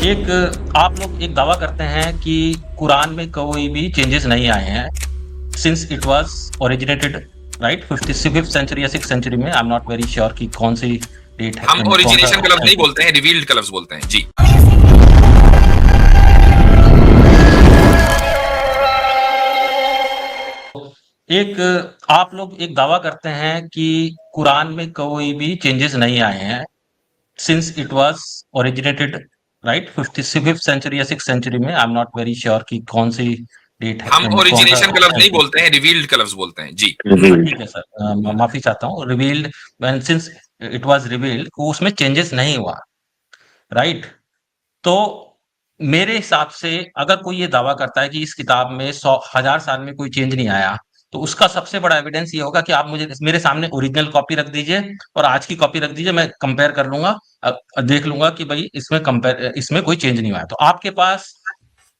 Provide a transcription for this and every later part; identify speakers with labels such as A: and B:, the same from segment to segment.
A: एक आप लोग एक दावा करते हैं कि कुरान में कोई भी चेंजेस नहीं आए हैं since it was originated right 55th century या 6th सेंचुरी में। I am not very sure कि कौन सी डेट है,
B: हम
A: कौन सा
B: ओरिजिनेशन का लफ्ज नहीं
A: सेंचुरी।
B: बोलते हैं, रिवील्ड का लफ्ज बोलते हैं जी।
A: एक आप लोग एक दावा करते हैं कि कुरान में कोई भी चेंजेस नहीं आए हैं since it was originated right 55th century या 6th सेंचुरी में। I am not very sure कि कौन सी डेट है,
B: हम
A: कौन सा
B: ओरिजिनेशन का लफ्ज नहीं
A: सेंचुरी।
B: बोलते हैं, रिवील्ड का लफ्ज बोलते हैं जी।
A: ठीक है सर, माफी चाहता हूँ। Revealed when since it was revealed, उसमें चेंजेस नहीं हुआ, राइट। तो मेरे हिसाब से अगर कोई ये दावा करता है कि इस किताब में 100,000 साल में कोई चेंज नहीं आया, तो उसका सबसे बड़ा एविडेंस ये होगा कि आप मुझे मेरे सामने ओरिजिनल कॉपी रख दीजिए और आज की कॉपी रख दीजिए, मैं कंपेयर कर लूंगा। देख लूंगा कि भाई इसमें कोई चेंज नहीं हुआ है। तो आपके पास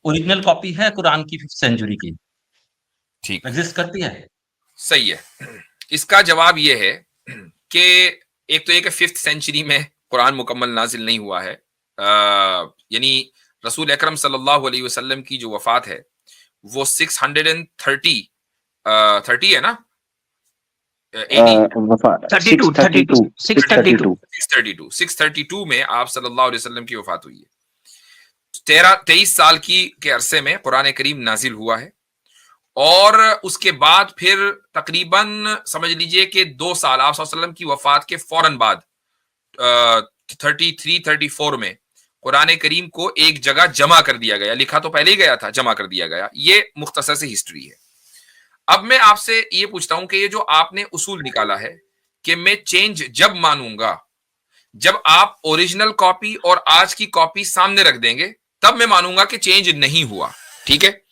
A: ओरिजिनल कॉपी है कुरान की 5th सेंचुरी की?
B: ठीक,
A: एग्जिस्ट करती है?
B: सही है। इसका जवाब ये है कि एक तो ये कि 5th सेंचुरी में कुरान मुकम्मल नाजिल नहीं हुआ है। यानी रसूल अकरम सल्लल्लाहु अलैहि वसल्लम की जो वफात है वो 630 30 है ना, 632 में आप सल्लल्लाहु अलैहि वसल्लम की वफात हुई है। 23 साल के अरसे में कुरान करीम नाजिल हुआ है और उसके बाद फिर तकरीबन समझ लीजिए कि 2 साल आप वसल्लम की वफात के फौरन बाद 33-34 में कुरान करीम को एक जगह जमा कर दिया गया। लिखा तो पहले ही गया था, जमा कर दिया गया। ये मुख्तसर से हिस्ट्री है। अब मैं आपसे ये पूछता हूं कि ये जो आपने उसूल निकाला है कि मैं चेंज जब मानूंगा जब आप ओरिजिनल कॉपी और आज की कॉपी सामने रख देंगे, तब मैं मानूंगा कि चेंज नहीं हुआ। ठीक है।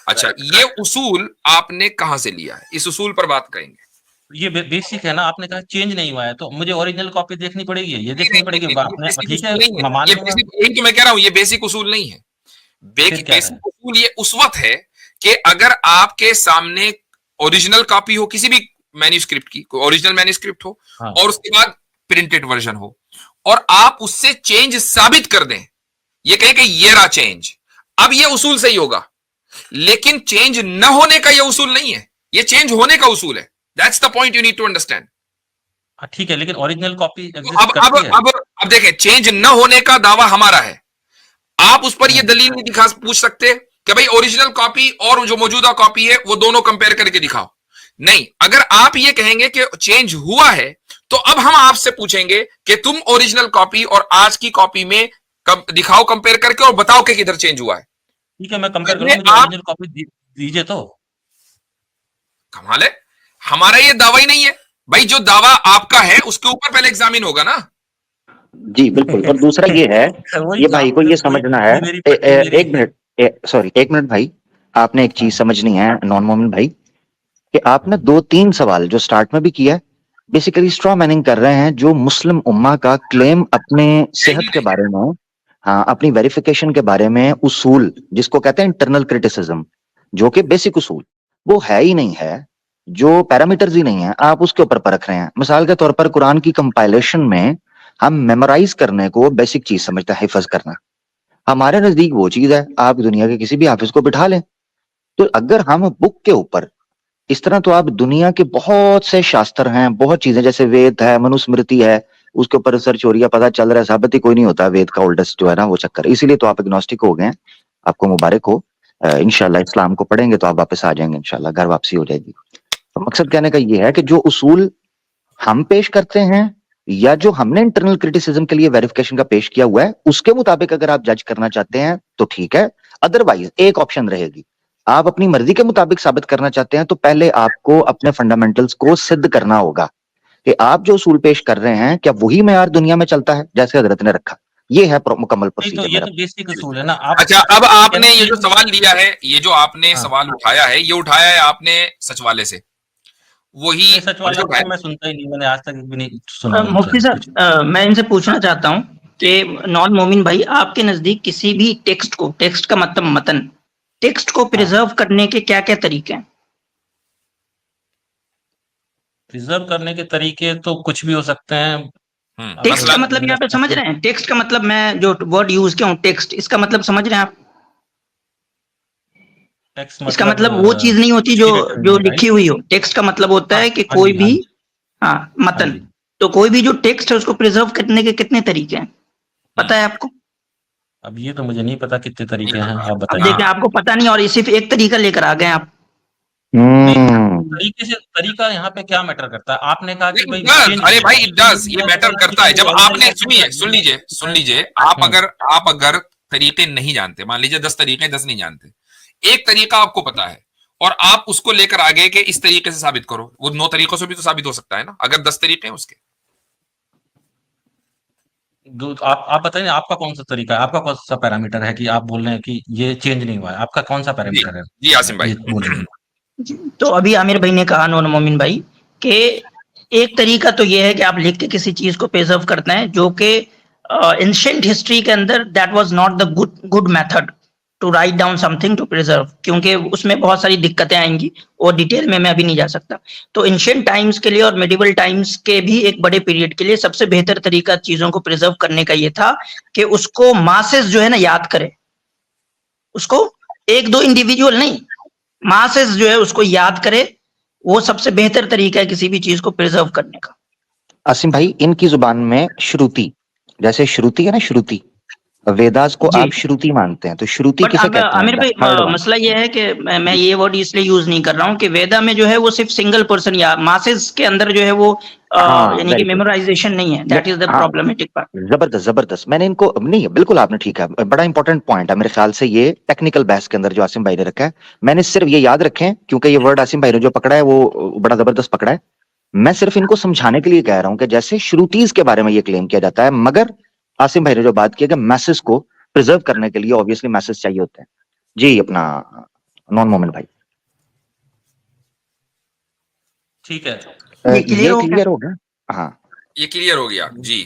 B: अच्छा, ये उसूल आपने कहां से लिया है? इस उसूल पर बात करेंगे।
A: ये बेसिक है ना, आपने कहा चेंज नहीं हुआ है तो मुझे ओरिजिनल कॉपी देखनी पड़ेगी, ये
B: नहीं
A: देखनी
B: नहीं नहीं
A: पड़ेगी।
B: नहीं, ये
A: आपने
B: बेसिक
A: ठीक है,
B: उसूल नहीं है।
A: मैं मान
B: ये
A: लूंगा।
B: बेसिक, यही तो मैं कह रहा हूं, ये बेसिक उसूल नहीं है।
A: फिर क्या है?
B: बेसिक उसूल ये उस वक्त है कि अगर आपके सामने ओरिजिनल कॉपी हो किसी भी मैन्यूस्क्रिप्ट की, कोई ओरिजिनल मैन्यूस्क्रिप्ट हो
A: हाँ,
B: और उसके बाद प्रिंटेड वर्जन हो और आप उससे चेंज साबित कर दें, ये कहें कि ये रहा चेंज, अब ये उसूल सही होगा। लेकिन चेंज न होने का ये उसूल नहीं है, ये चेंज होने का उसूल है। That's the point you need to understand.
A: हाँ, ठीक है, लेकिन ओरिजिनल कॉपी
B: तो
A: एग्जिस्ट
B: अब अब
A: करती है।
B: अब अब देखें, चेंज न होने का दावा हमारा है। आप उस पर यह
A: हम्म,
B: दलील नहीं दिखा पूछ सकते कि भाई ओरिजिनल कॉपी और जो मौजूदा कॉपी है वो दोनों कंपेयर करके दिखाओ। नहीं, अगर आप ये कहेंगे कि चेंज हुआ है, तो अब हम आपसे पूछेंगे कि तुम ओरिजिनल कॉपी और आज की कॉपी में दिखाओ कंपेयर करके और बताओ कि किधर चेंज हुआ है।
A: ठीक है, मैं कंपेयर
B: पहले
A: करूंगा, मुझे
B: आप,
A: ओरिजिनल कॉपी दीजिए तो।
B: कमाल है, हमारा ये दावा ही नहीं है भाई। जो दावा आपका है उसके ऊपर पहले एग्जामिन होगा ना।
C: जी बिल्कुल। और दूसरा ये है,
A: वही
C: ये
A: तो,
C: भाई को
A: आपने
C: ये
A: कोई
C: समझना है,
A: बुद्धि मेरी पटनी मेरी।
C: एक मिनट, सॉरी एक मिनट भाई, आपने एक चीज
A: हाँ,
C: समझनी है नॉन मोमिन भाई, कि आपने 2-3 सवाल जो स्टार्ट में भी किया, बेसिकली स्ट्रॉ मैनिंग कर रहे हैं जो मुस्लिम उम्मा का क्लेम अपने सेहत के बारे में, हाँ अपनी वेरिफिकेशन के बारे में, उसूल जिसको कहते हैं इंटरनल क्रिटिसिज्म, जो कि बेसिक उसूल वो है ही नहीं है, जो पैरामीटर्स ही नहीं है, आप उसके ऊपर परख रहे हैं। मिसाल के तौर पर कुरान की कंपाइलेशन में हम मेमोराइज करने को बेसिक चीज समझते हैं, हिफज करना। हमारे नजदीक वो चीज है, आप दुनिया के किसी भी हाफिज को बिठा लें। तो अगर हम बुक के ऊपर इस तरह, तो आप दुनिया के बहुत से शास्त्र हैं, बहुत चीजें जैसे वेद है, मनुस्मृति है, उसके ऊपर रिसर्च हो रही है, पता चल रहा है साबित ही कोई नहीं होता वेद का ओल्डेस्ट जो है ना वो चक्कर, इसीलिए तो आप एग्नोस्टिक हो गए हैं। आपको मुबारक हो। इंशाल्लाह इस्लाम को पढ़ेंगे तो आप वापस आ जाएंगे, इंशाल्लाह घर वापसी हो जाएगी। तो मकसद कहने का ये है कि जो उसूल हम पेश करते हैं या जो हमने इंटरनल क्रिटिसिज्म के लिए वेरिफिकेशन का पेश किया हुआ है, उसके मुताबिक अगर आप जज करना चाहते हैं तो ठीक है। अदरवाइज एक ऑप्शन रहेगी, आप अपनी मर्जी के मुताबिक साबित करना चाहते हैं तो पहले आपको अपने फंडामेंटल्स को सिद्ध करना होगा कि आप जो उसूल पेश कर रहे हैं क्या वही मेयार दुनिया में चलता है जैसे हजरत ने रखा। ये है मुकम्मल
A: नहीं तो
C: प्रोसीजर
A: ये
C: मेरा।
A: तो बेसिक असूल है ना। आप
B: अच्छा, अब
A: कहना
B: आपने ये जो
A: चाहिए।
B: सवाल लिया है, ये जो आपने
A: हाँ,
B: सवाल उठाया है, ये उठाया है आपने सचवाले से, वही
A: नहीं सच वाले
B: मतलब
A: को
B: है।
A: तो मैं सुनता ही नहीं, मैंने आज तक भी नहीं सुना
D: मुफ्ती
A: उनसे कुछ।
D: साहब, मैं इनसे पूछना चाहता हूँ कि नॉन मोमिन भाई, आपके नजदीक किसी भी टेक्स्ट को, टेक्स्ट का मतलब मतन, टेक्स्ट को
A: हाँ,
D: प्रिजर्व करने के क्या क्या तरीके हैं?
A: प्रिजर्व करने के तरीके तो कुछ भी हो सकते हैं।
D: टेक्स्ट का
B: मसलन
D: मतलब यहाँ पे समझ रहे हैं, टेक्स्ट का मतलब मैं जो वर्ड यूज किया हूँ टेक्स्ट, इसका मतलब समझ रहे हैं आप?
A: टेक्स्ट
D: इसका मतलब वो चीज नहीं होती जो जो लिखी हुई हो। टेक्स्ट का मतलब होता है कि कोई भी, हाँ मतन, तो कोई भी जो टेक्स्ट है उसको प्रिजर्व करने के कितने तरीके हैं पता है आपको?
A: अब ये तो मुझे नहीं पता कितने तरीके हैं, आप
D: अब
A: बताइए।
D: देखें, आपको पता नहीं और ये सिर्फ एक तरीका लेकर आ गए आप।
A: तरीके से, तरीका यहाँ पे क्या मैटर करता है? आपने कहा कि भाई
B: अरे भाई इट डज, ये मैटर करता है। जब आपने, सुनिए सुन लीजिए, आप अगर तरीके नहीं जानते, मान लीजिए 10 तरीके 10 नहीं जानते, एक तरीका आपको पता है और आप उसको लेकर आ गए कि इस तरीके से साबित करो, वो 9 तरीकों से भी तो साबित हो सकता है ना, अगर 10 तरीके हैं उसके।
A: आप बताइए आपका कौन सा तरीका है, आपका कौन सा पैरामीटर है कि आप बोल रहे हैं कि ये चेंज नहीं हुआ है? आपका कौन सा पैरामीटर है?
B: जी आसिम भाई।
D: तो अभी आमिर भाई ने कहा, नूर मोमिन भाई, कि एक तरीका तो ये है कि आप लिख के किसी चीज को प्रिजर्व करते हैं, जो कि एंशिएंट हिस्ट्री के अंदर that was not the good method to write down something to preserve, क्योंकि उसमें बहुत सारी दिक्कतें आएंगी और डिटेल में मैं अभी नहीं जा सकता। तो एंशिएंट टाइम्स के लिए और मेडिवल टाइम्स के भी एक बड़े पीरियड के लिए सबसे बेहतर तरीका चीजों को प्रिजर्व करने का ये था कि उसको मासेस जो है ना याद करे, उसको एक दो इंडिविजुअल नहीं, मासेस जो है उसको याद करे। वो सबसे बेहतर तरीका है किसी भी चीज को प्रिजर्व करने का।
C: आसिम भाई, इनकी जुबान में श्रुति, जैसे श्रुति है ना, श्रुति, वेदास को आप श्रुति मानते हैं, तो श्रुति किसे कहते हैं?
D: आमिर भाई, मसला ये है कि मैं ये वर्ड इसलिए यूज नहीं कर रहा हूँ कि वेदा में जो है वो सिर्फ सिंगल पर्सन या मासेस के अंदर जो है वो यानी कि मेमोराइजेशन नहीं है। That is the problematic part.
C: जबरदस्त। मैंने इनको नहीं, बिल्कुल आपने ठीक है, बड़ा इंपॉर्टेंट पॉइंट है मेरे ख्याल से ये टेक्निकल बहस के अंदर जो आसिम भाई ने रखा है। मैंने सिर्फ ये याद रखे, क्योंकि ये वर्ड आसिम भाई ने जो पकड़ा है वो बड़ा जबरदस्त पकड़ा है। मैं सिर्फ इनको समझाने के लिए कह रहा हूं कि जैसे श्रुतिज के बारे में ये क्लेम किया जाता है, मगर आसिम भाई ने जो बात की कि मैसेज को प्रिजर्व करने के लिए ऑब्वियसली मैसेज चाहिए होते हैं। जी अपना नॉन मोमेंट भाई,
A: ठीक है,
C: ये क्लियर हो गया? हाँ,
B: ये क्लियर हो गया जी।